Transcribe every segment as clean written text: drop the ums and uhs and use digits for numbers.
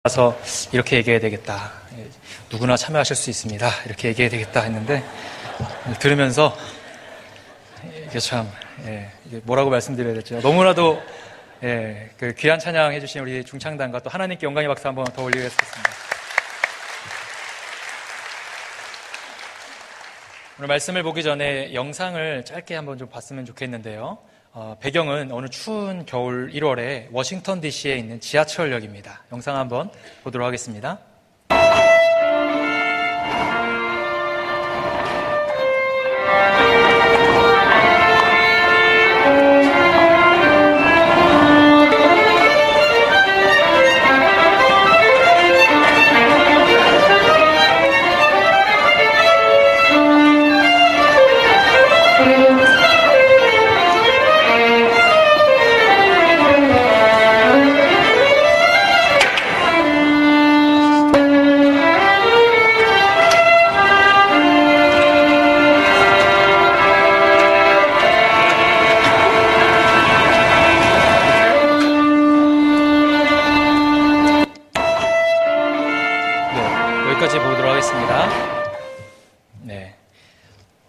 가서 이렇게 얘기해야 되겠다. 누구나 참여하실 수 있습니다. 이렇게 얘기해야 되겠다 했는데 들으면서 이게 참 이게 뭐라고 말씀드려야 될지 너무나도 그 귀한 찬양 해주신 우리 중창단과 또 하나님께 영광의 박수 한번 더 올리겠습니다. 오늘 말씀을 보기 전에 영상을 짧게 한번 좀 봤으면 좋겠는데요. 배경은 어느 추운 겨울 1월에 워싱턴 DC에 있는 지하철역입니다. 영상 한번 보도록 하겠습니다. 여기까지 보도록 하겠습니다.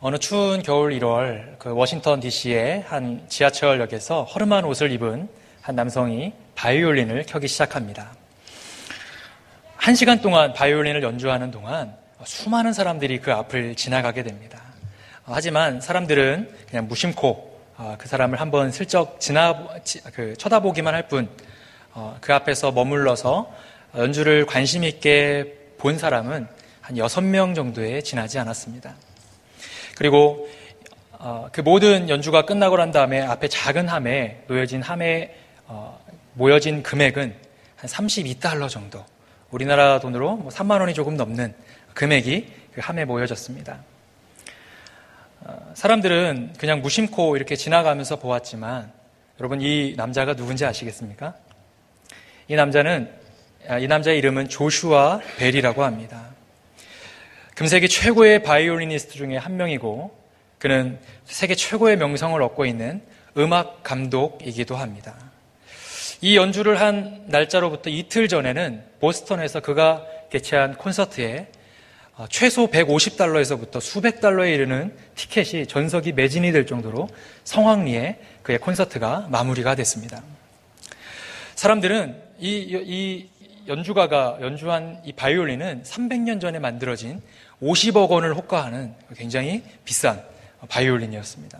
어느 추운 겨울 1월 그 워싱턴 DC의 한 지하철역에서 허름한 옷을 입은 한 남성이 바이올린을 켜기 시작합니다. 1시간 동안 바이올린을 연주하는 동안 수많은 사람들이 그 앞을 지나가게 됩니다. 하지만 사람들은 그냥 무심코 그 사람을 한번 슬쩍 쳐다보기만 할 뿐 그 앞에서 머물러서 연주를 관심 있게 본 사람은 한 6명 정도에 지나지 않았습니다. 그리고 그 모든 연주가 끝나고 난 다음에 앞에 작은 함에 놓여진 함에 모여진 금액은 한 $32 정도, 우리나라 돈으로 3만 원이 조금 넘는 금액이 그 함에 모여졌습니다. 사람들은 그냥 무심코 이렇게 지나가면서 보았지만 여러분, 이 남자가 누군지 아시겠습니까? 이 남자의 이름은 조슈아 벨이라고 합니다. 금세기 최고의 바이올리니스트 중에 한 명이고 그는 세계 최고의 명성을 얻고 있는 음악 감독이기도 합니다. 이 연주를 한 날짜로부터 이틀 전에는 보스턴에서 그가 개최한 콘서트에 최소 $150에서부터 수백 달러에 이르는 티켓이 전석이 매진이 될 정도로 성황리에 그의 콘서트가 마무리가 됐습니다. 사람들은 이 연주가가 연주한 이 바이올린은 300년 전에 만들어진 50억 원을 호가하는 굉장히 비싼 바이올린이었습니다.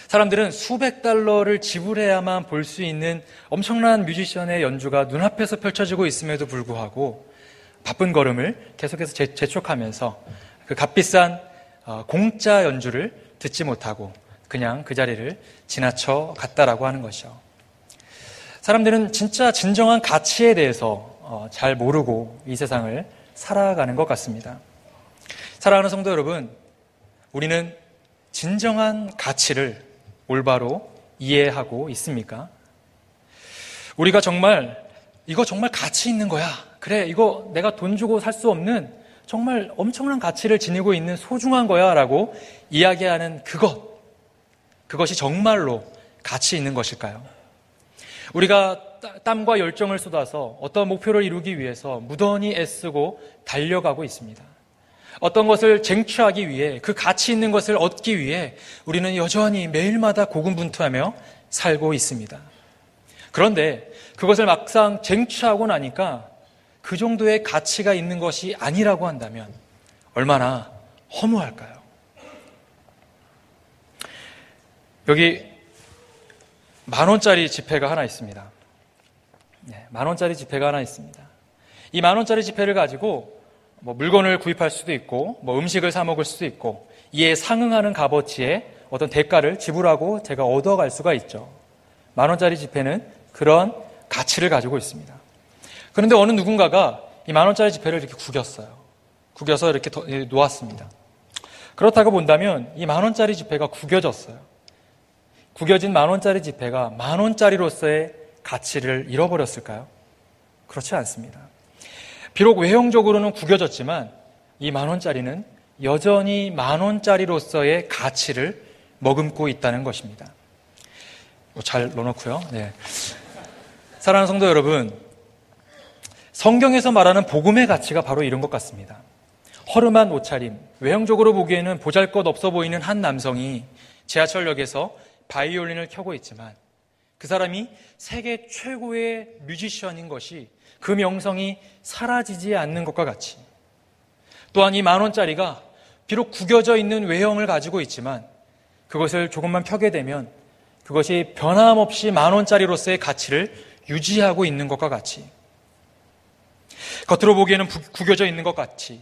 사람들은 수백 달러를 지불해야만 볼 수 있는 엄청난 뮤지션의 연주가 눈앞에서 펼쳐지고 있음에도 불구하고 바쁜 걸음을 계속해서 재촉하면서 그 값비싼 공짜 연주를 듣지 못하고 그냥 그 자리를 지나쳐 갔다라고 하는 것이죠. 사람들은 진짜 진정한 가치에 대해서 잘 모르고 이 세상을 살아가는 것 같습니다. 사랑하는 성도 여러분, 우리는 진정한 가치를 올바로 이해하고 있습니까? 우리가 이거 정말 가치 있는 거야. 그래, 이거 내가 돈 주고 살 수 없는 정말 엄청난 가치를 지니고 있는 소중한 거야 라고 이야기하는 그것이 정말로 가치 있는 것일까요? 우리가 땀과 열정을 쏟아서 어떤 목표를 이루기 위해서 무던히 애쓰고 달려가고 있습니다. 어떤 것을 쟁취하기 위해, 그 가치 있는 것을 얻기 위해 우리는 여전히 매일마다 고군분투하며 살고 있습니다. 그런데 그것을 막상 쟁취하고 나니까 그 정도의 가치가 있는 것이 아니라고 한다면 얼마나 허무할까요? 여기 10,000원짜리 지폐가 하나 있습니다. 10,000원짜리 지폐가 하나 있습니다. 이 10,000원짜리 지폐를 가지고 물건을 구입할 수도 있고 음식을 사 먹을 수도 있고 이에 상응하는 값어치의 어떤 대가를 지불하고 제가 얻어갈 수가 있죠. 10,000원짜리 지폐는 그런 가치를 가지고 있습니다. 그런데 어느 누군가가 이 10,000원짜리 지폐를 이렇게 구겨서 이렇게 놓았습니다. 그렇다고 본다면 이 10,000원짜리 지폐가 구겨졌어요. 구겨진 10,000원짜리 지폐가 10,000원짜리로서의 가치를 잃어버렸을까요? 그렇지 않습니다. 비록 외형적으로는 구겨졌지만 이 10,000원짜리는 여전히 10,000원짜리로서의 가치를 머금고 있다는 것입니다. 잘 넣어놓고요. 사랑하는 성도 여러분, 성경에서 말하는 복음의 가치가 바로 이런 것 같습니다. 허름한 옷차림, 외형적으로 보기에는 보잘것없어 보이는 한 남성이 지하철역에서 바이올린을 켜고 있지만 그 사람이 세계 최고의 뮤지션인 것이 그 명성이 사라지지 않는 것과 같이, 또한 이 10,000원짜리가 비록 구겨져 있는 외형을 가지고 있지만 그것을 조금만 펴게 되면 그것이 변함없이 10,000원짜리로서의 가치를 유지하고 있는 것과 같이, 겉으로 보기에는 구겨져 있는 것 같이,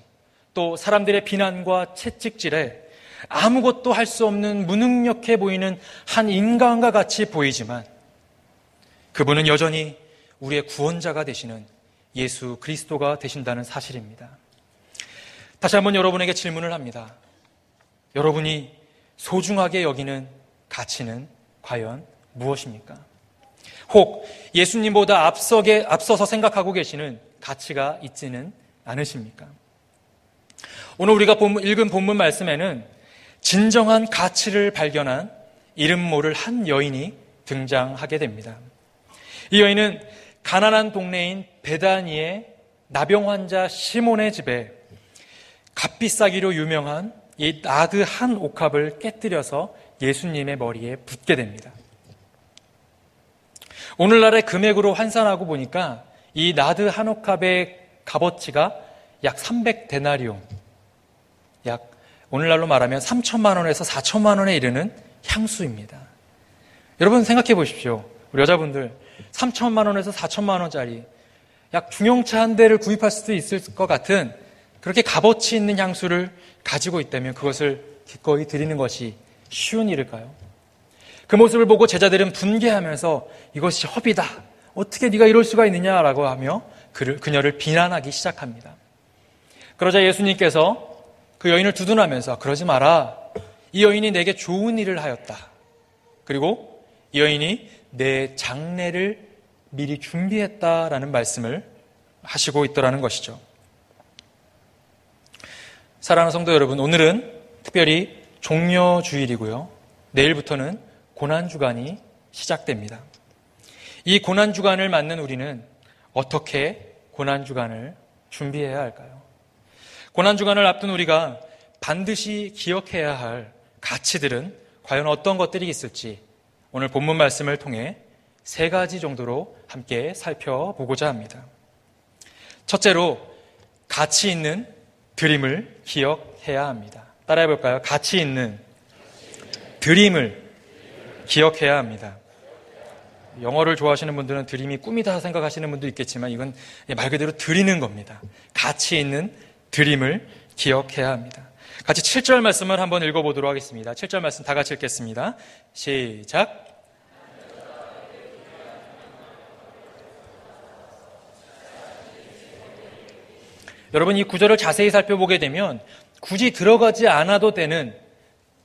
또 사람들의 비난과 채찍질에 아무것도 할 수 없는 무능력해 보이는 한 인간과 같이 보이지만 그분은 여전히 우리의 구원자가 되시는 예수 그리스도가 되신다는 사실입니다. 다시 한번 여러분에게 질문을 합니다. 여러분이 소중하게 여기는 가치는 과연 무엇입니까? 혹 예수님보다 앞서서 생각하고 계시는 가치가 있지는 않으십니까? 오늘 우리가 읽은 본문 말씀에는 진정한 가치를 발견한 이름 모를 한 여인이 등장하게 됩니다. 이 여인은 가난한 동네인 베다니의 나병 환자 시몬의 집에 값비싸기로 유명한 이 나드 한 옥합을 깨뜨려서 예수님의 머리에 붓게 됩니다. 오늘날의 금액으로 환산하고 보니까 이 나드 한 옥합의 값어치가 약 300데나리온, 약 오늘날로 말하면 3천만 원에서 4천만 원에 이르는 향수입니다. 여러분 생각해 보십시오. 우리 여자분들 3천만 원에서 4천만 원짜리 약 중형차 한 대를 구입할 수도 있을 것 같은 그렇게 값어치 있는 향수를 가지고 있다면 그것을 기꺼이 드리는 것이 쉬운 일일까요? 그 모습을 보고 제자들은 분개하면서 이것이 허비다, 어떻게 네가 이럴 수가 있느냐라고 하며 그녀를 비난하기 시작합니다. 그러자 예수님께서 그 여인을 두둔하면서 그러지 마라, 이 여인이 내게 좋은 일을 하였다, 그리고 이 여인이 내 장례를 미리 준비했다라는 말씀을 하시고 있더라는 것이죠. 사랑하는 성도 여러분, 오늘은 특별히 종려주일이고요, 내일부터는 고난주간이 시작됩니다. 이 고난주간을 맞는 우리는 어떻게 고난주간을 준비해야 할까요? 고난주간을 앞둔 우리가 반드시 기억해야 할 가치들은 과연 어떤 것들이 있을지 오늘 본문 말씀을 통해 3가지 정도로 함께 살펴보고자 합니다. 첫째로, 가치 있는 드림을 기억해야 합니다. 따라해 볼까요? 가치 있는 드림을 기억해야 합니다. 영어를 좋아하시는 분들은 드림이 꿈이다 생각하시는 분도 있겠지만 이건 말 그대로 드리는 겁니다. 가치 있는 드림을 기억해야 합니다. 같이 7절 말씀을 한번 읽어보도록 하겠습니다. 7절 말씀 다 같이 읽겠습니다. 시작. 여러분, 이 구절을 자세히 살펴보게 되면 굳이 들어가지 않아도 되는,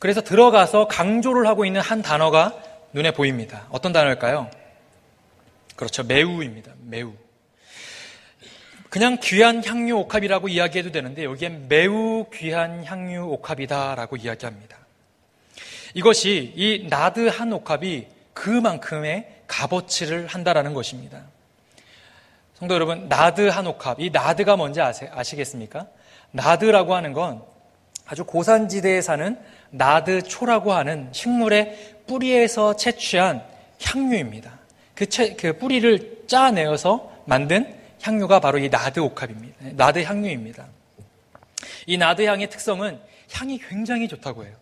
그래서 들어가서 강조를 하고 있는 한 단어가 눈에 보입니다. 어떤 단어일까요? 그렇죠. 매우입니다. 매우. 그냥 귀한 향유 옥합이라고 이야기해도 되는데 여기엔 매우 귀한 향유 옥합이다라고 이야기합니다. 이것이 이 나드 한 옥합이 그만큼의 값어치를 한다라는 것입니다. 성도 여러분, 나드 한 옥합, 이 나드가 뭔지 아시겠습니까? 나드라고 하는 건 아주 고산지대에 사는 나드초라고 하는 식물의 뿌리에서 채취한 향유입니다. 그 뿌리를 짜내어서 만든 향유가 바로 이 나드 옥합입니다. 나드 향유입니다. 이 나드 향의 특성은 향이 굉장히 좋다고 해요.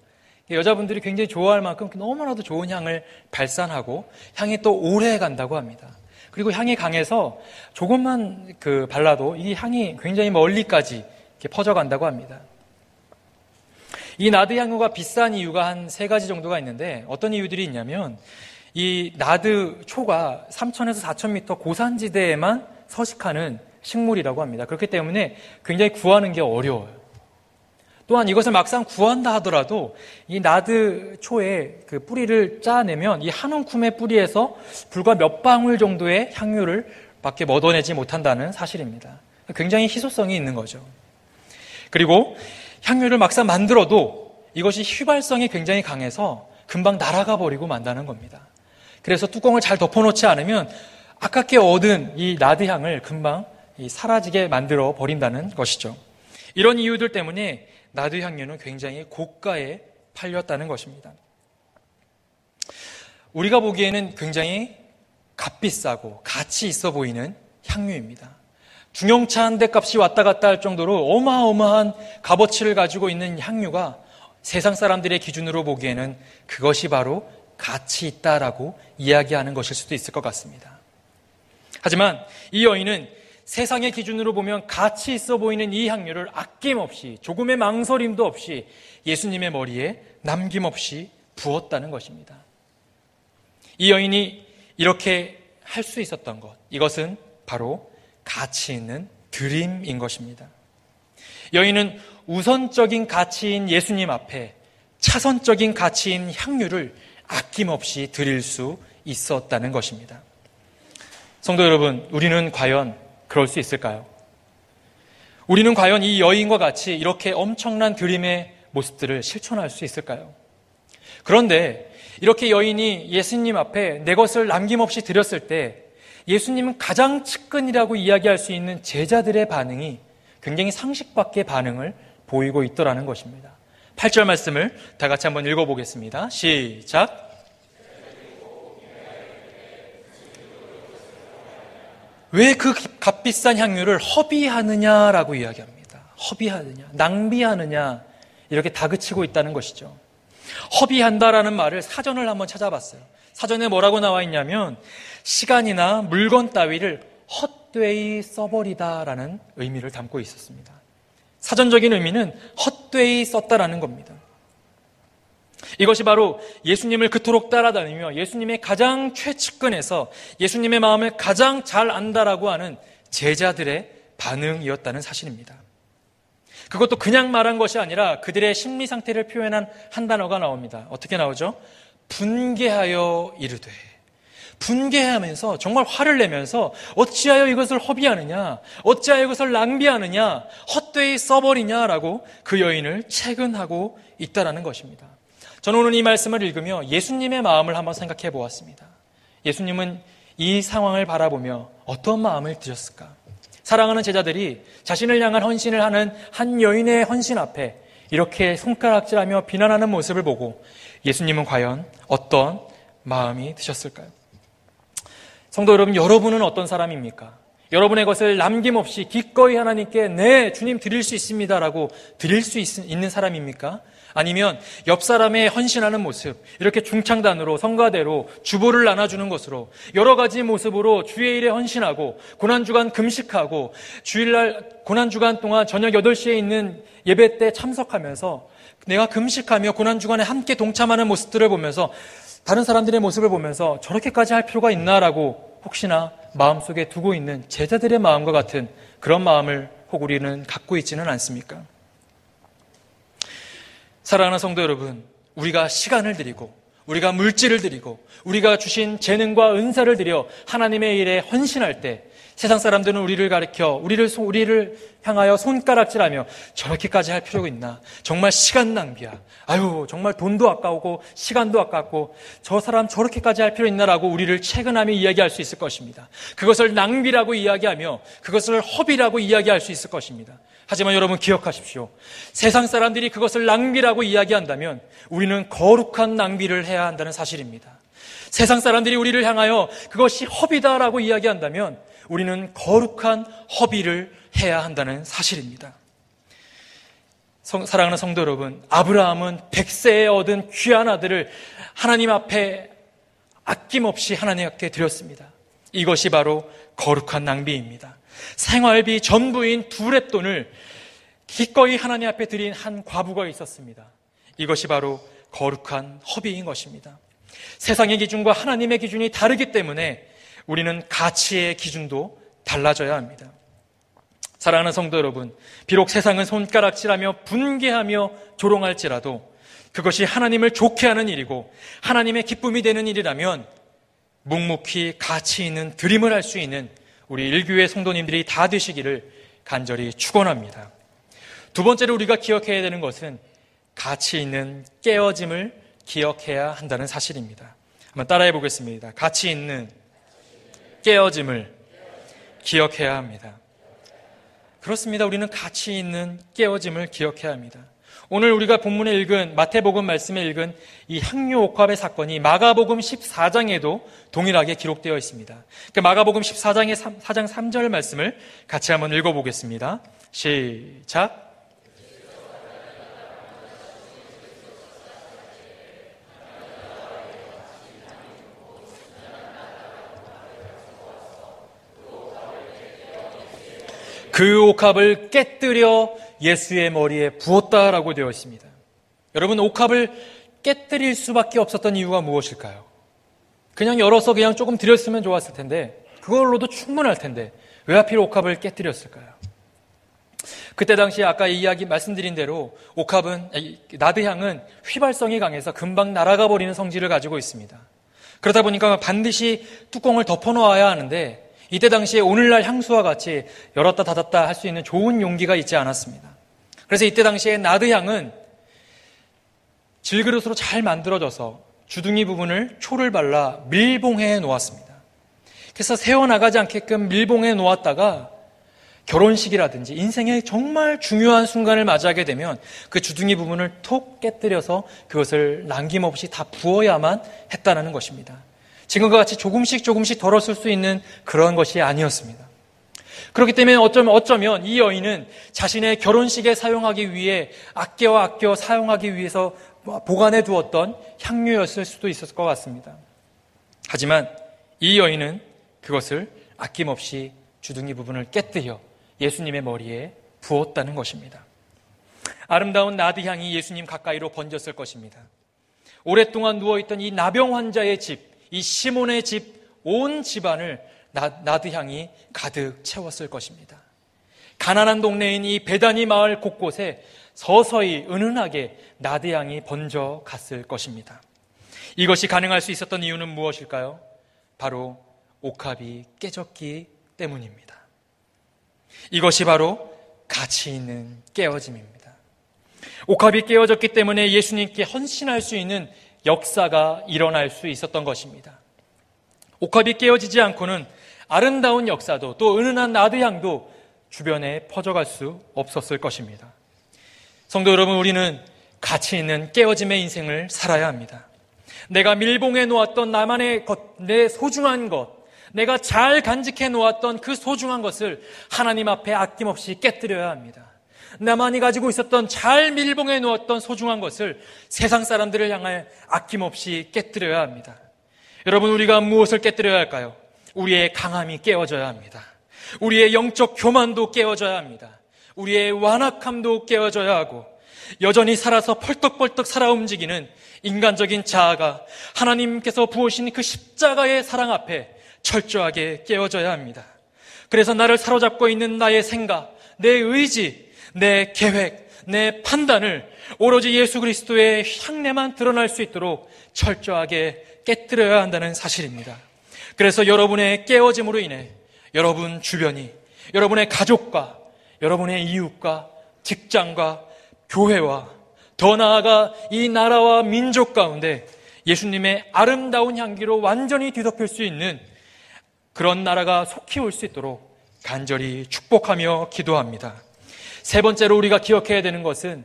여자분들이 굉장히 좋아할 만큼 너무나도 좋은 향을 발산하고 향이 또 오래 간다고 합니다. 그리고 향이 강해서 조금만 발라도 이 향이 굉장히 멀리까지 이렇게 퍼져간다고 합니다. 이 나드 향유가 비싼 이유가 한 3가지 정도가 있는데 어떤 이유들이 있냐면 이 나드 초가 3,000에서 4,000m 고산지대에만 서식하는 식물이라고 합니다. 그렇기 때문에 굉장히 구하는 게 어려워요. 또한 이것을 막상 구한다 하더라도 이 나드 초의 그 뿌리를 짜내면 이 한 움큼의 뿌리에서 불과 몇 방울 정도의 향유를 밖에 얻어내지 못한다는 사실입니다. 굉장히 희소성이 있는 거죠. 그리고 향유를 막상 만들어도 이것이 휘발성이 굉장히 강해서 금방 날아가 버리고 만다는 겁니다. 그래서 뚜껑을 잘 덮어놓지 않으면 아깝게 얻은 이 나드 향을 금방 사라지게 만들어 버린다는 것이죠. 이런 이유들 때문에 나드 향유는 굉장히 고가에 팔렸다는 것입니다. 우리가 보기에는 굉장히 값비싸고 가치 있어 보이는 향유입니다. 중형차 한 대 값이 왔다 갔다 할 정도로 어마어마한 값어치를 가지고 있는 향유가 세상 사람들의 기준으로 보기에는 그것이 바로 가치 있다라고 이야기하는 것일 수도 있을 것 같습니다. 하지만 이 여인은 세상의 기준으로 보면 가치 있어 보이는 이 향유를 아낌없이 조금의 망설임도 없이 예수님의 머리에 남김없이 부었다는 것입니다. 이 여인이 이렇게 할 수 있었던 것, 이것은 바로 가치 있는 드림인 것입니다. 여인은 우선적인 가치인 예수님 앞에 차선적인 가치인 향유를 아낌없이 드릴 수 있었다는 것입니다. 성도 여러분, 우리는 과연 그럴 수 있을까요? 우리는 과연 이 여인과 같이 이렇게 엄청난 드림의 모습들을 실천할 수 있을까요? 그런데 이렇게 여인이 예수님 앞에 내 것을 남김없이 드렸을 때 예수님은 가장 측근이라고 이야기할 수 있는 제자들의 반응이 굉장히 상식 밖의 반응을 보이고 있더라는 것입니다. 8절 말씀을 다 같이 한번 읽어보겠습니다. 시작. 왜 그 값비싼 향유를 허비하느냐라고 이야기합니다. 허비하느냐, 낭비하느냐 이렇게 다그치고 있다는 것이죠. 허비한다라는 말을 사전을 한번 찾아봤어요. 사전에 뭐라고 나와 있냐면 시간이나 물건 따위를 헛되이 써버리다라는 의미를 담고 있었습니다. 사전적인 의미는 헛되이 썼다라는 겁니다. 이것이 바로 예수님을 그토록 따라다니며 예수님의 가장 최측근에서 예수님의 마음을 가장 잘 안다라고 하는 제자들의 반응이었다는 사실입니다. 그것도 그냥 말한 것이 아니라 그들의 심리 상태를 표현한 한 단어가 나옵니다. 어떻게 나오죠? 분개하여 이르되. 분개하면서 정말 화를 내면서 어찌하여 이것을 허비하느냐, 어찌하여 이것을 낭비하느냐, 헛되이 써버리냐라고 그 여인을 채근하고 있다라는 것입니다. 저는 오늘 이 말씀을 읽으며 예수님의 마음을 한번 생각해 보았습니다. 예수님은 이 상황을 바라보며 어떤 마음을 드셨을까? 사랑하는 제자들이 자신을 향한 헌신을 하는 한 여인의 헌신 앞에 이렇게 손가락질하며 비난하는 모습을 보고 예수님은 과연 어떤 마음이 드셨을까요? 성도 여러분, 여러분은 어떤 사람입니까? 여러분의 것을 남김없이 기꺼이 하나님께 네, 주님 드릴 수 있습니다라고 드릴 수 있는 사람입니까? 아니면 옆 사람의 헌신하는 모습, 이렇게 중창단으로 성가대로 주보를 나눠주는 것으로 여러 가지 모습으로 주의 일에 헌신하고 고난주간 금식하고 주일날 고난주간 동안 저녁 8시에 있는 예배 때 참석하면서 내가 금식하며 고난주간에 함께 동참하는 모습들을 보면서 다른 사람들의 모습을 보면서 저렇게까지 할 필요가 있나라고 혹시나 마음속에 두고 있는 제자들의 마음과 같은 그런 마음을 혹 우리는 갖고 있지는 않습니까? 사랑하는 성도 여러분, 우리가 시간을 드리고 우리가 물질을 드리고 우리가 주신 재능과 은사를 드려 하나님의 일에 헌신할 때 세상 사람들은 우리를 가리켜 우리를 향하여 손가락질하며 저렇게까지 할 필요가 있나? 정말 시간 낭비야. 아유, 정말 돈도 아까우고 시간도 아깝고 저 사람 저렇게까지 할 필요 있나라고 우리를 채근하며 이야기할 수 있을 것입니다. 그것을 낭비라고 이야기하며 그것을 허비라고 이야기할 수 있을 것입니다. 하지만 여러분 기억하십시오. 세상 사람들이 그것을 낭비라고 이야기한다면 우리는 거룩한 낭비를 해야 한다는 사실입니다. 세상 사람들이 우리를 향하여 그것이 허비다라고 이야기한다면 우리는 거룩한 허비를 해야 한다는 사실입니다. 사랑하는 성도 여러분, 아브라함은 100세에 얻은 귀한 아들을 하나님 앞에 아낌없이 하나님 앞에 드렸습니다. 이것이 바로 거룩한 낭비입니다. 생활비 전부인 2렙돈을 기꺼이 하나님 앞에 드린 한 과부가 있었습니다. 이것이 바로 거룩한 허비인 것입니다. 세상의 기준과 하나님의 기준이 다르기 때문에 우리는 가치의 기준도 달라져야 합니다. 사랑하는 성도 여러분, 비록 세상은 손가락질하며 분개하며 조롱할지라도 그것이 하나님을 좋게 하는 일이고 하나님의 기쁨이 되는 일이라면 묵묵히 가치 있는 드림을 할 수 있는 우리 일교회 성도님들이 다 되시기를 간절히 축원합니다. 두 번째로 우리가 기억해야 되는 것은 가치 있는 깨어짐을 기억해야 한다는 사실입니다. 한번 따라해 보겠습니다. 가치 있는 깨어짐을 기억해야 합니다. 그렇습니다. 우리는 가치 있는 깨어짐을 기억해야 합니다. 오늘 우리가 본문에 읽은 마태복음 말씀에 읽은 이 향유 옥합의 사건이 마가복음 14장에도 동일하게 기록되어 있습니다. 그 마가복음 14장의 4장 3절 말씀을 같이 한번 읽어보겠습니다. 시작. 그 옥합을 깨뜨려 예수의 머리에 부었다라고 되어 있습니다. 여러분, 옥합을 깨뜨릴 수밖에 없었던 이유가 무엇일까요? 그냥 열어서 그냥 조금 드렸으면 좋았을 텐데, 그걸로도 충분할 텐데 왜 하필 옥합을 깨뜨렸을까요? 그때 당시에 아까 이야기 말씀드린 대로 옥합은, 나드향은 휘발성이 강해서 금방 날아가 버리는 성질을 가지고 있습니다. 그러다 보니까 반드시 뚜껑을 덮어놓아야 하는데, 이때 당시에 오늘날 향수와 같이 열었다 닫았다 할 수 있는 좋은 용기가 있지 않았습니다. 그래서 이때 당시에 나드향은 질그릇으로 잘 만들어져서 주둥이 부분을 초를 발라 밀봉해 놓았습니다. 그래서 새어나가지 않게끔 밀봉해 놓았다가 결혼식이라든지 인생의 정말 중요한 순간을 맞이하게 되면 그 주둥이 부분을 톡 깨뜨려서 그것을 남김없이 다 부어야만 했다는 것입니다. 지금과 같이 조금씩 덜었을 수 있는 그런 것이 아니었습니다. 그렇기 때문에 어쩌면 이 여인은 자신의 결혼식에 사용하기 위해 아껴 사용하기 위해서 보관해 두었던 향유였을 수도 있었을 것 같습니다. 하지만 이 여인은 그것을 아낌없이 주둥이 부분을 깨뜨려 예수님의 머리에 부었다는 것입니다. 아름다운 나드향이 예수님 가까이로 번졌을 것입니다. 오랫동안 누워있던 이 나병 환자의 집, 이 시몬의 집, 온 집안을 나드향이 가득 채웠을 것입니다. 가난한 동네인 이 베다니 마을 곳곳에 서서히 은은하게 나드향이 번져 갔을 것입니다. 이것이 가능할 수 있었던 이유는 무엇일까요? 바로 옥합이 깨졌기 때문입니다. 이것이 바로 가치 있는 깨어짐입니다. 옥합이 깨어졌기 때문에 예수님께 헌신할 수 있는 역사가 일어날 수 있었던 것입니다. 옥합이 깨어지지 않고는 아름다운 역사도 또 은은한 나드향도 주변에 퍼져갈 수 없었을 것입니다. 성도 여러분, 우리는 가치 있는 깨어짐의 인생을 살아야 합니다. 내가 밀봉해 놓았던 나만의 것, 내 소중한 것, 내가 잘 간직해 놓았던 그 소중한 것을 하나님 앞에 아낌없이 깨뜨려야 합니다. 나만이 가지고 있었던 잘 밀봉해 놓았던 소중한 것을 세상 사람들을 향해 아낌없이 깨뜨려야 합니다. 여러분, 우리가 무엇을 깨뜨려야 할까요? 우리의 강함이 깨어져야 합니다. 우리의 영적 교만도 깨어져야 합니다. 우리의 완악함도 깨어져야 하고, 여전히 살아서 펄떡펄떡 살아 움직이는 인간적인 자아가 하나님께서 부으신 그 십자가의 사랑 앞에 철저하게 깨어져야 합니다. 그래서 나를 사로잡고 있는 나의 생각, 내 의지, 내 계획, 내 판단을 오로지 예수 그리스도의 향내만 드러날 수 있도록 철저하게 깨뜨려야 한다는 사실입니다. 그래서 여러분의 깨어짐으로 인해 여러분 주변이, 여러분의 가족과 여러분의 이웃과 직장과 교회와 더 나아가 이 나라와 민족 가운데 예수님의 아름다운 향기로 완전히 뒤덮일 수 있는 그런 나라가 속히 올 수 있도록 간절히 축복하며 기도합니다. 세 번째로 우리가 기억해야 되는 것은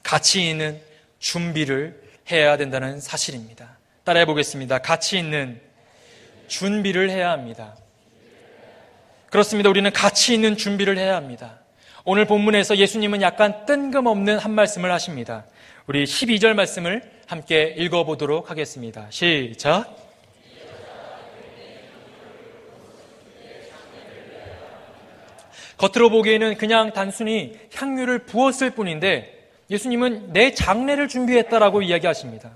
가치 있는 준비를 해야 된다는 사실입니다. 따라해 보겠습니다. 가치 있는 준비를 해야 합니다. 그렇습니다. 우리는 가치 있는 준비를 해야 합니다. 오늘 본문에서 예수님은 약간 뜬금없는 한 말씀을 하십니다. 우리 12절 말씀을 함께 읽어보도록 하겠습니다. 시작. 겉으로 보기에는 그냥 단순히 향유를 부었을 뿐인데 예수님은 내 장례를 준비했다라고 이야기하십니다.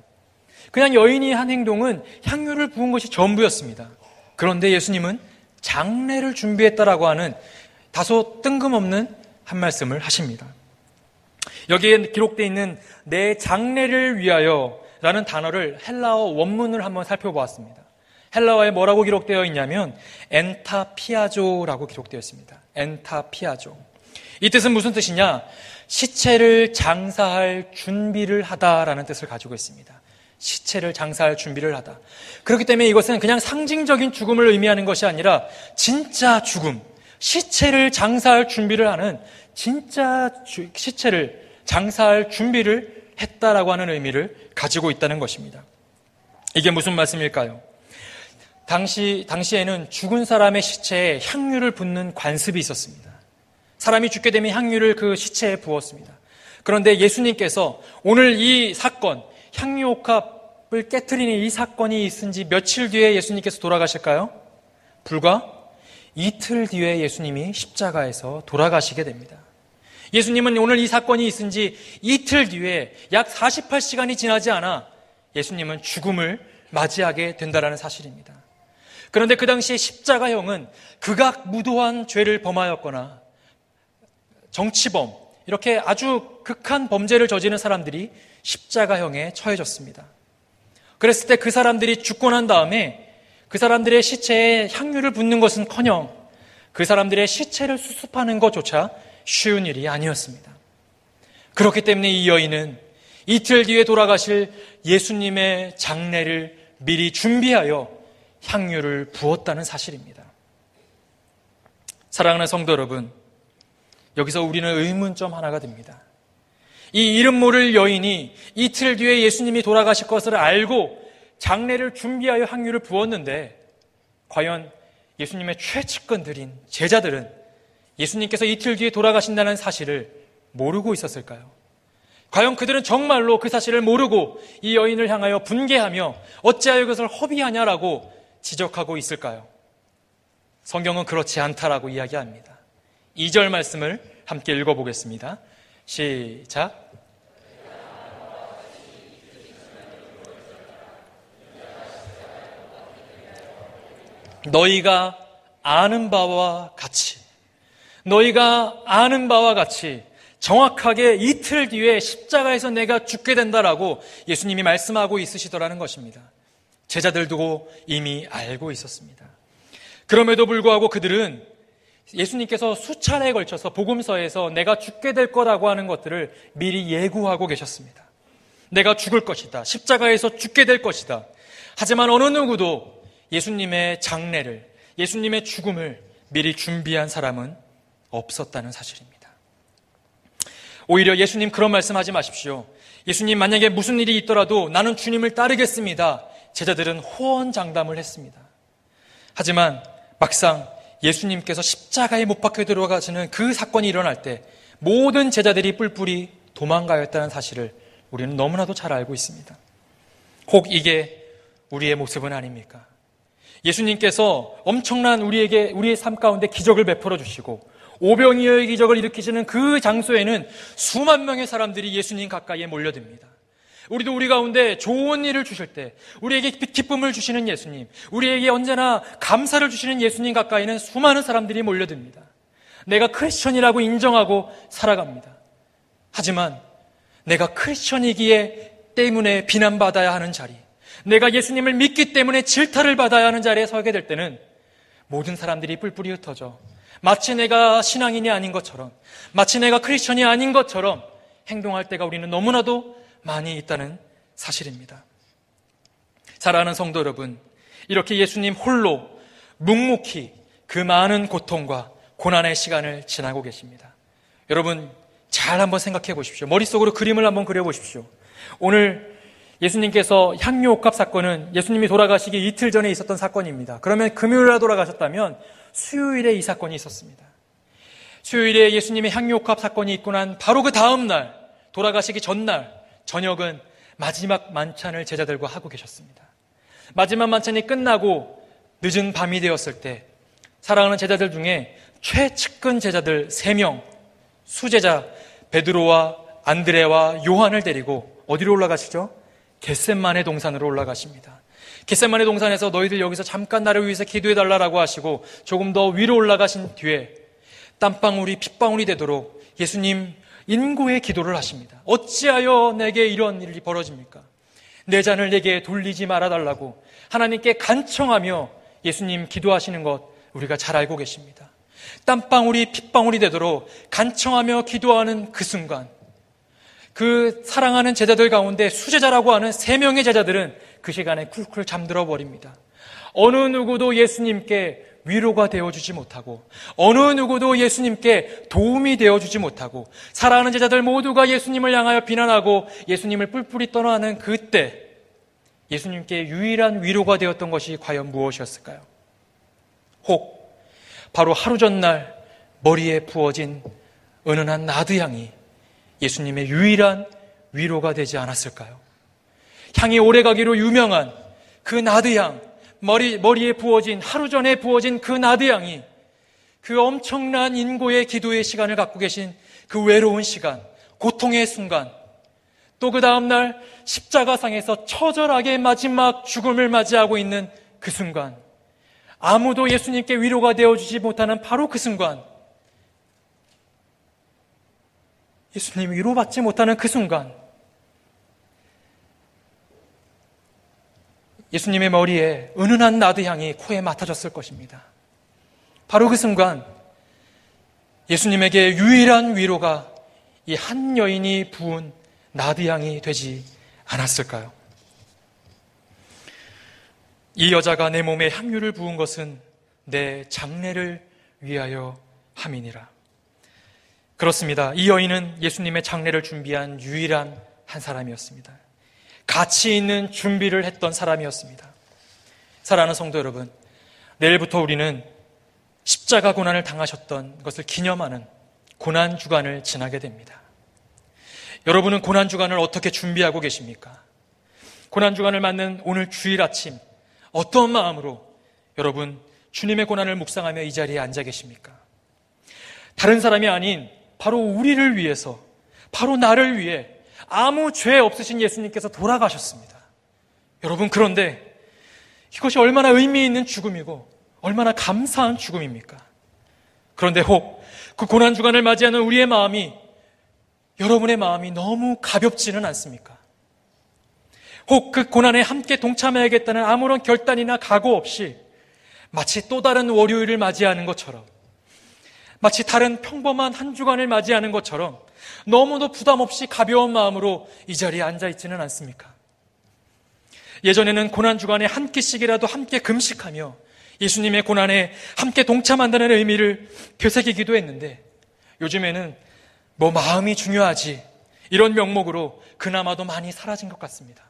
그냥 여인이 한 행동은 향유를 부은 것이 전부였습니다. 그런데 예수님은 장례를 준비했다라고 하는 다소 뜬금없는 한 말씀을 하십니다. 여기에 기록되어 있는 내 장례를 위하여 라는 단어를 헬라어 원문을 한번 살펴보았습니다. 헬라어에 뭐라고 기록되어 있냐면 엔타피아조라고 기록되어 있습니다. 엔타피아조. 이 뜻은 무슨 뜻이냐? 시체를 장사할 준비를 하다라는 뜻을 가지고 있습니다. 시체를 장사할 준비를 하다. 그렇기 때문에 이것은 그냥 상징적인 죽음을 의미하는 것이 아니라 진짜 죽음, 시체를 장사할 준비를 하는, 진짜 시체를 장사할 준비를 했다라고 하는 의미를 가지고 있다는 것입니다. 이게 무슨 말씀일까요? 당시에는 죽은 사람의 시체에 향유를 붓는 관습이 있었습니다. 사람이 죽게 되면 향유를 그 시체에 부었습니다. 그런데 예수님께서 오늘 이 사건, 향유옥합을 깨트리는 이 사건이 있은 지 며칠 뒤에 예수님께서 돌아가실까요? 불과 이틀 뒤에 예수님이 십자가에서 돌아가시게 됩니다. 예수님은 오늘 이 사건이 있은 지 이틀 뒤에 약 48시간이 지나지 않아 예수님은 죽음을 맞이하게 된다는 사실입니다. 그런데 그 당시에 십자가형은 극악무도한 죄를 범하였거나 정치범, 이렇게 아주 극한 범죄를 저지른 사람들이 십자가형에 처해졌습니다. 그랬을 때 그 사람들이 죽고 난 다음에 그 사람들의 시체에 향유를 붓는 것은커녕 그 사람들의 시체를 수습하는 것조차 쉬운 일이 아니었습니다. 그렇기 때문에 이 여인은 이틀 뒤에 돌아가실 예수님의 장례를 미리 준비하여 향유를 부었다는 사실입니다. 사랑하는 성도 여러분, 여기서 우리는 의문점 하나가 듭니다. 이 이름 모를 여인이 이틀 뒤에 예수님이 돌아가실 것을 알고 장례를 준비하여 향유를 부었는데, 과연 예수님의 최측근들인 제자들은 예수님께서 이틀 뒤에 돌아가신다는 사실을 모르고 있었을까요? 과연 그들은 정말로 그 사실을 모르고 이 여인을 향하여 분개하며 어찌하여 이것을 허비하냐라고 지적하고 있을까요? 성경은 그렇지 않다라고 이야기합니다. 2절 말씀을 함께 읽어보겠습니다. 시작. 너희가 아는 바와 같이 정확하게 이틀 뒤에 십자가에서 내가 죽게 된다라고 예수님이 말씀하고 있으시더라는 것입니다. 제자들도 이미 알고 있었습니다. 그럼에도 불구하고 그들은 예수님께서 수차례에 걸쳐서 복음서에서 내가 죽게 될 거라고 하는 것들을 미리 예고하고 계셨습니다. 내가 죽을 것이다. 십자가에서 죽게 될 것이다. 하지만 어느 누구도 예수님의 장례를, 예수님의 죽음을 미리 준비한 사람은 없었다는 사실입니다. 오히려 예수님 그런 말씀하지 마십시오. 예수님 만약에 무슨 일이 있더라도 나는 주님을 따르겠습니다. 제자들은 호언장담을 했습니다. 하지만 막상 예수님께서 십자가에 못 박혀 들어가시는 그 사건이 일어날 때 모든 제자들이 뿔뿔이 도망가였다는 사실을 우리는 너무나도 잘 알고 있습니다. 혹 이게 우리의 모습은 아닙니까? 예수님께서 엄청난 우리의 삶 가운데 기적을 베풀어 주시고 오병이어의 기적을 일으키시는 그 장소에는 수만 명의 사람들이 예수님 가까이에 몰려듭니다. 우리도 우리 가운데 좋은 일을 주실 때, 우리에게 기쁨을 주시는 예수님, 우리에게 언제나 감사를 주시는 예수님 가까이는 수많은 사람들이 몰려듭니다. 내가 크리스천이라고 인정하고 살아갑니다. 하지만 내가 크리스천이기에 때문에 비난받아야 하는 자리, 내가 예수님을 믿기 때문에 질타를 받아야 하는 자리에 서게 될 때는 모든 사람들이 뿔뿔이 흩어져 마치 내가 신앙인이 아닌 것처럼, 마치 내가 크리스천이 아닌 것처럼 행동할 때가 우리는 너무나도 많이 있다는 사실입니다. 사랑하는 성도 여러분, 이렇게 예수님 홀로 묵묵히 그 많은 고통과 고난의 시간을 지나고 계십니다. 여러분 잘 한번 생각해 보십시오. 머릿속으로 그림을 한번 그려보십시오. 오늘 예수님께서 향유옥합 사건은 예수님이 돌아가시기 이틀 전에 있었던 사건입니다. 그러면 금요일에 돌아가셨다면 수요일에 이 사건이 있었습니다. 수요일에 예수님의 향유옥합 사건이 있고 난 바로 그 다음 날, 돌아가시기 전날 저녁은 마지막 만찬을 제자들과 하고 계셨습니다. 마지막 만찬이 끝나고 늦은 밤이 되었을 때 사랑하는 제자들 중에 최측근 제자들 3명, 수제자 베드로와 안드레와 요한을 데리고 어디로 올라가시죠? 겟셋마네 동산으로 올라가십니다. 겟셋마네 동산에서 너희들 여기서 잠깐 나를 위해서 기도해달라고 하시고 조금 더 위로 올라가신 뒤에 땀방울이 핏방울이 되도록 예수님 인고의 기도를 하십니다. 어찌하여 내게 이런 일이 벌어집니까? 내 잔을 내게 돌리지 말아달라고 하나님께 간청하며 예수님 기도하시는 것 우리가 잘 알고 계십니다. 땀방울이 핏방울이 되도록 간청하며 기도하는 그 순간, 그 사랑하는 제자들 가운데 수제자라고 하는 3명의 제자들은 그 시간에 쿨쿨 잠들어 버립니다. 어느 누구도 예수님께 위로가 되어주지 못하고 어느 누구도 예수님께 도움이 되어주지 못하고 사랑하는 제자들 모두가 예수님을 향하여 비난하고 예수님을 뿔뿔이 떠나는 그때 예수님께 유일한 위로가 되었던 것이 과연 무엇이었을까요? 혹 바로 하루 전날 머리에 부어진 은은한 나드향이 예수님의 유일한 위로가 되지 않았을까요? 향이 오래가기로 유명한 그 나드향, 머리에 부어진, 하루 전에 부어진 그 나드향이 그 엄청난 인고의 기도의 시간을 갖고 계신 그 외로운 시간, 고통의 순간, 또 그 다음날 십자가상에서 처절하게 마지막 죽음을 맞이하고 있는 그 순간, 아무도 예수님께 위로가 되어주지 못하는 바로 그 순간, 예수님 위로받지 못하는 그 순간, 예수님의 머리에 은은한 나드향이 코에 맡아졌을 것입니다. 바로 그 순간 예수님에게 유일한 위로가 이 한 여인이 부은 나드향이 되지 않았을까요? 이 여자가 내 몸에 향유를 부은 것은 내 장례를 위하여 함이니라. 그렇습니다. 이 여인은 예수님의 장례를 준비한 유일한 한 사람이었습니다. 가치 있는 준비를 했던 사람이었습니다. 사랑하는 성도 여러분, 내일부터 우리는 십자가 고난을 당하셨던 것을 기념하는 고난주간을 지나게 됩니다. 여러분은 고난주간을 어떻게 준비하고 계십니까? 고난주간을 맞는 오늘 주일 아침 어떤 마음으로 여러분 주님의 고난을 묵상하며 이 자리에 앉아 계십니까? 다른 사람이 아닌 바로 우리를 위해서, 바로 나를 위해 아무 죄 없으신 예수님께서 돌아가셨습니다. 여러분, 그런데 이것이 얼마나 의미 있는 죽음이고 얼마나 감사한 죽음입니까? 그런데 혹 그 고난주간을 맞이하는 우리의 마음이, 여러분의 마음이 너무 가볍지는 않습니까? 혹 그 고난에 함께 동참해야겠다는 아무런 결단이나 각오 없이 마치 또 다른 월요일을 맞이하는 것처럼, 마치 다른 평범한 한 주간을 맞이하는 것처럼 너무도 부담 없이 가벼운 마음으로 이 자리에 앉아있지는 않습니까? 예전에는 고난주간에 한 끼씩이라도 함께 금식하며 예수님의 고난에 함께 동참한다는 의미를 되새기기도 했는데, 요즘에는 뭐 마음이 중요하지 이런 명목으로 그나마도 많이 사라진 것 같습니다.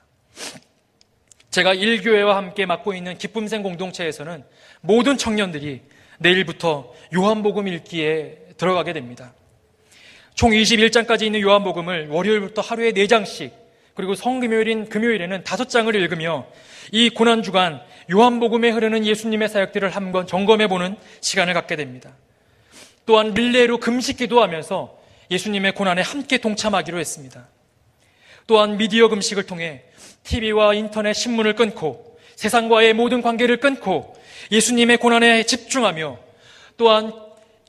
제가 일교회와 함께 맡고 있는 기쁨생 공동체에서는 모든 청년들이 내일부터 요한복음 읽기에 들어가게 됩니다. 총 21장까지 있는 요한복음을 월요일부터 하루에 4장씩, 그리고 성금요일인 금요일에는 5장을 읽으며 이 고난주간 요한복음에 흐르는 예수님의 사역들을 한번 점검해보는 시간을 갖게 됩니다. 또한 릴레이로 금식 기도하면서 예수님의 고난에 함께 동참하기로 했습니다. 또한 미디어 금식을 통해 TV와 인터넷, 신문을 끊고 세상과의 모든 관계를 끊고 예수님의 고난에 집중하며, 또한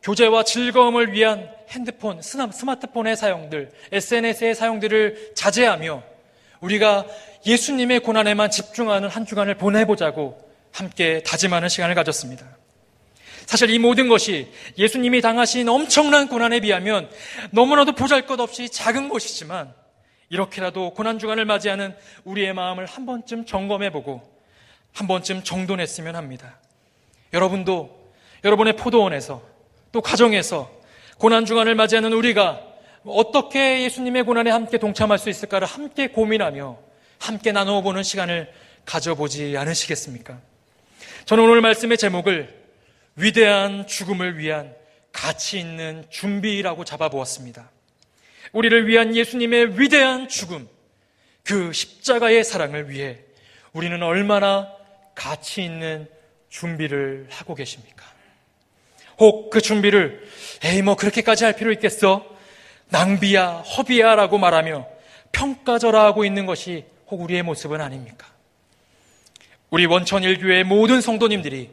교제와 즐거움을 위한 핸드폰, 스마트폰의 사용들, SNS의 사용들을 자제하며 우리가 예수님의 고난에만 집중하는 한 주간을 보내보자고 함께 다짐하는 시간을 가졌습니다. 사실 이 모든 것이 예수님이 당하신 엄청난 고난에 비하면 너무나도 보잘것없이 작은 것이지만, 이렇게라도 고난주간을 맞이하는 우리의 마음을 한 번쯤 점검해보고 한 번쯤 정돈했으면 합니다. 여러분도 여러분의 포도원에서, 또 가정에서 고난주간을 맞이하는 우리가 어떻게 예수님의 고난에 함께 동참할 수 있을까를 함께 고민하며 함께 나누어보는 시간을 가져보지 않으시겠습니까? 저는 오늘 말씀의 제목을 위대한 죽음을 위한 가치 있는 준비라고 잡아보았습니다. 우리를 위한 예수님의 위대한 죽음, 그 십자가의 사랑을 위해 우리는 얼마나 가치 있는 준비를 하고 계십니까? 혹 그 준비를 그렇게까지 할 필요 있겠어? 낭비야, 허비야 라고 말하며 평가절하하고 있는 것이 혹 우리의 모습은 아닙니까? 우리 원천일교회의 모든 성도님들이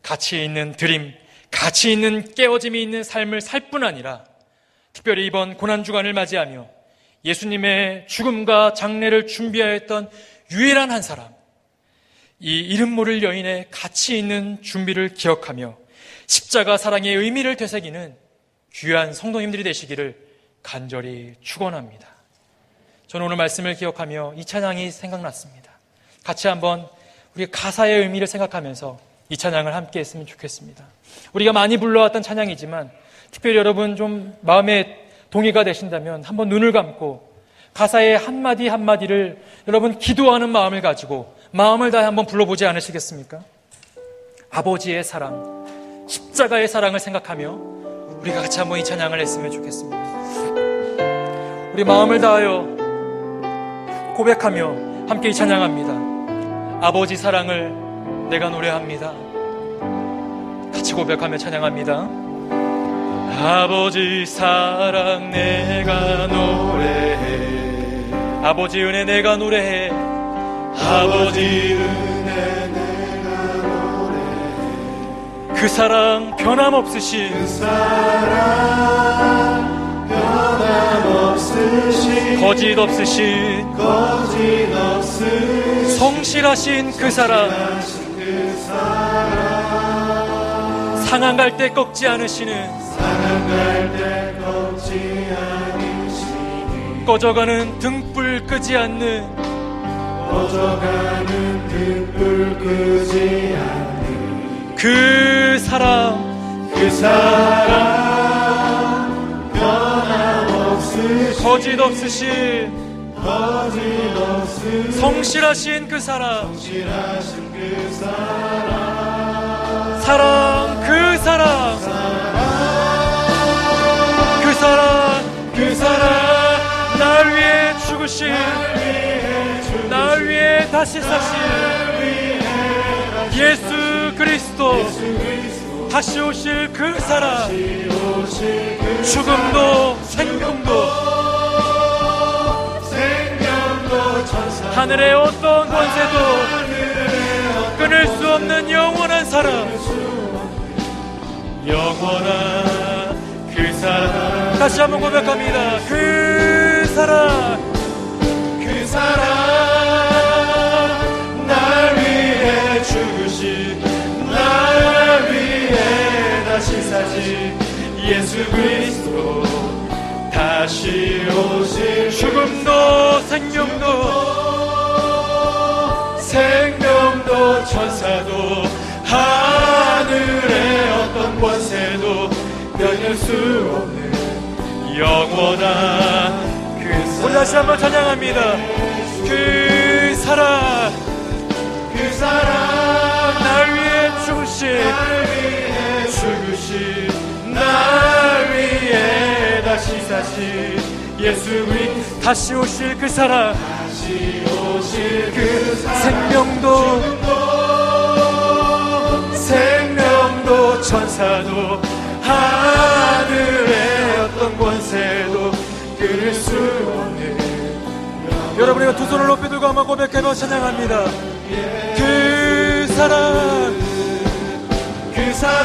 가치 있는 드림, 가치 있는 깨어짐이 있는 삶을 살 뿐 아니라 특별히 이번 고난주간을 맞이하며 예수님의 죽음과 장례를 준비하였던 유일한 한 사람, 이 이름 모를 여인의 가치 있는 준비를 기억하며 십자가 사랑의 의미를 되새기는 귀한 성도님들이 되시기를 간절히 축원합니다. 저는 오늘 말씀을 기억하며 이 찬양이 생각났습니다. 같이 한번 우리 가사의 의미를 생각하면서 이 찬양을 함께 했으면 좋겠습니다. 우리가 많이 불러왔던 찬양이지만 특별히 여러분 좀 마음에 동의가 되신다면 한번 눈을 감고 가사의 한마디 한마디를 여러분 기도하는 마음을 가지고 마음을 다해 한번 불러보지 않으시겠습니까? 아버지의 사랑, 십자가의 사랑을 생각하며 우리가 같이 한번 이 찬양을 했으면 좋겠습니다. 우리 마음을 다하여 고백하며 함께 이 찬양합니다. 아버지 사랑을 내가 노래합니다. 같이 고백하며 찬양합니다. 아버지 사랑 내가 노래해, 아버지 은혜 내가 노래해, 아버지 은혜 내가 노래해. 그 사랑 변함없으신, 그 사랑 변함없으신, 거짓 없으신, 성실하신 그 사랑, 상한 갈 때 꺾지 않으시는, 꺼져가는 등불 끄지 않는, 그 사랑, 그 사랑 변함없으신, 거짓 없으신, 성실하신 그 사랑, 사랑, 그 사랑, 그 사랑, 그 사랑, 날 위해 죽으신, 날 위해 다시 사신 예수 그리스도, 다시 오실 그 사랑, 죽음도 생명도 하늘의 어떤 권세도 끊을 수 없는 영원한 사랑, 영원한 그 사랑. 다시 한번 고백합니다. 그 사랑, 그 사랑, 날 위해 죽으신, 날 위해 다시 사신 예수 그리스도, 다시 오실 죽음도 생명도, 생명도 천사도 하늘의 어떤 권세도 변할 수 없는 영원한 그 사랑. 우리 다시 한번 찬양합니다. 그 사랑, 그 사랑, 날 위해 죽으신, 날 위해 다시 사신 예수 그리스도, 다시 오실 그 사랑, 다시 오실 그 사랑. 생명도 천사도 하늘의 어떤 권세도 끊을 수 없는. 여러분, 이거 두 손을 높이 들고 한번 고백해봐 찬양합니다. 그 사랑, 그 사랑,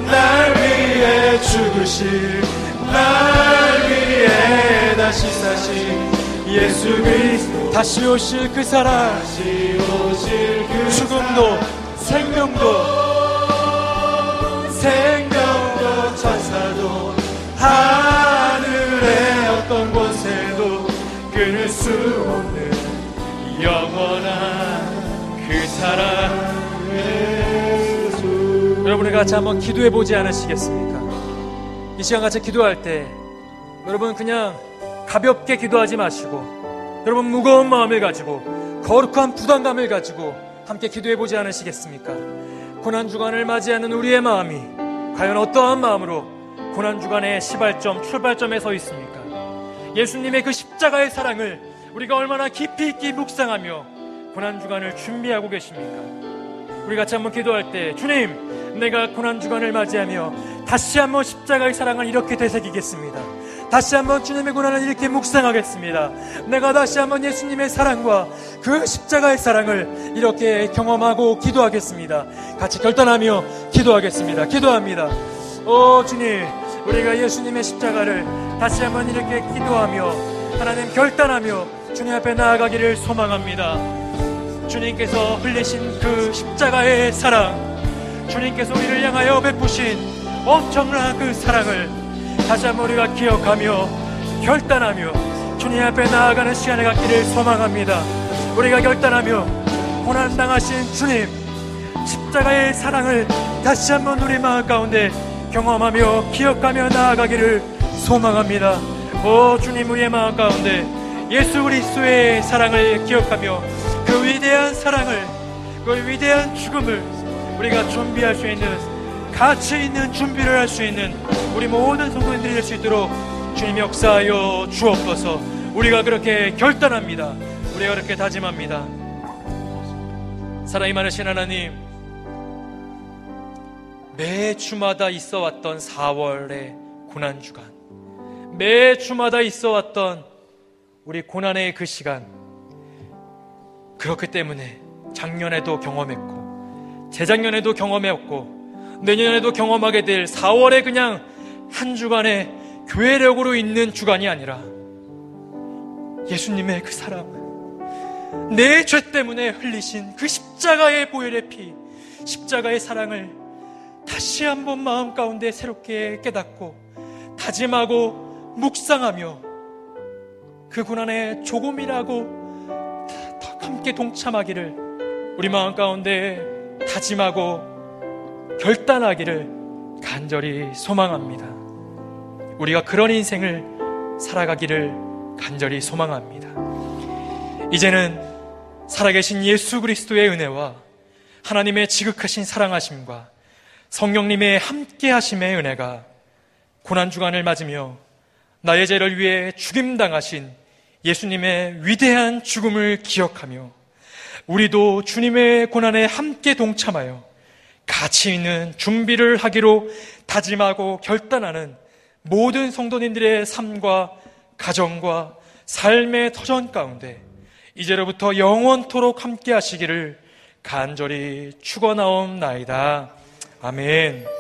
날 위해 죽으신, 날 위해 다시 사신 예수 그리스도, 다시 오실 그 사랑, 다시 오실 그 죽음도 생명도, 생명도 천사도 하늘의 어떤 권세도 끊을 수 없는 영원한 그 사랑. 여러분이 같이 한번 기도해보지 않으시겠습니까? 이 시간 같이 기도할 때 여러분 그냥 가볍게 기도하지 마시고 여러분 무거운 마음을 가지고 거룩한 부담감을 가지고 함께 기도해보지 않으시겠습니까? 고난주간을 맞이하는 우리의 마음이 과연 어떠한 마음으로 고난주간의 시발점, 출발점에 서 있습니까? 예수님의 그 십자가의 사랑을 우리가 얼마나 깊이 있게 묵상하며 고난주간을 준비하고 계십니까? 우리 같이 한번 기도할 때, 주님, 내가 고난주간을 맞이하며 다시 한번 십자가의 사랑을 이렇게 되새기겠습니다. 다시 한번 주님의 고난을 이렇게 묵상하겠습니다. 내가 다시 한번 예수님의 사랑과 그 십자가의 사랑을 이렇게 경험하고 기도하겠습니다. 같이 결단하며 기도하겠습니다. 기도합니다. 오 주님, 우리가 예수님의 십자가를 다시 한번 이렇게 기도하며 하나님 결단하며 주님 앞에 나아가기를 소망합니다. 주님께서 흘리신 그 십자가의 사랑, 주님께서 우리를 향하여 베푸신 엄청난 그 사랑을 다시 한번 우리가 기억하며 결단하며 주님 앞에 나아가는 시간을 갖기를 소망합니다. 우리가 결단하며 고난당하신 주님, 십자가의 사랑을 다시 한번 우리 마음 가운데 경험하며 기억하며 나아가기를 소망합니다. 오 주님, 우리의 마음 가운데 예수 그리스도의 사랑을 기억하며 그 위대한 사랑을, 그 위대한 죽음을 우리가 준비할 수 있는, 가치 있는 준비를 할 수 있는 우리 모든 성도님들이 될 수 있도록 주님 역사하여 주옵소서. 우리가 그렇게 결단합니다. 우리가 그렇게 다짐합니다. 사랑이 많으신 하나님, 매 주마다 있어왔던 4월의 고난주간, 매 주마다 있어왔던 우리 고난의 그 시간, 그렇기 때문에 작년에도 경험했고 재작년에도 경험했고 내년에도 경험하게 될 4월에 그냥 한 주간의 교회력으로 있는 주간이 아니라 예수님의 그 사랑, 내 죄 때문에 흘리신 그 십자가의 보혈의 피, 십자가의 사랑을 다시 한번 마음 가운데 새롭게 깨닫고 다짐하고 묵상하며 그 고난에 조금이라고 더 함께 동참하기를 우리 마음 가운데 다짐하고 결단하기를 간절히 소망합니다. 우리가 그런 인생을 살아가기를 간절히 소망합니다. 이제는 살아계신 예수 그리스도의 은혜와 하나님의 지극하신 사랑하심과 성령님의 함께하심의 은혜가 고난주간을 맞으며 나의 죄를 위해 죽임당하신 예수님의 위대한 죽음을 기억하며 우리도 주님의 고난에 함께 동참하여 가치 있는 준비를 하기로 다짐하고 결단하는 모든 성도님들의 삶과 가정과 삶의 터전 가운데 이제로부터 영원토록 함께 하시기를 간절히 축원하옵나이다. 아멘.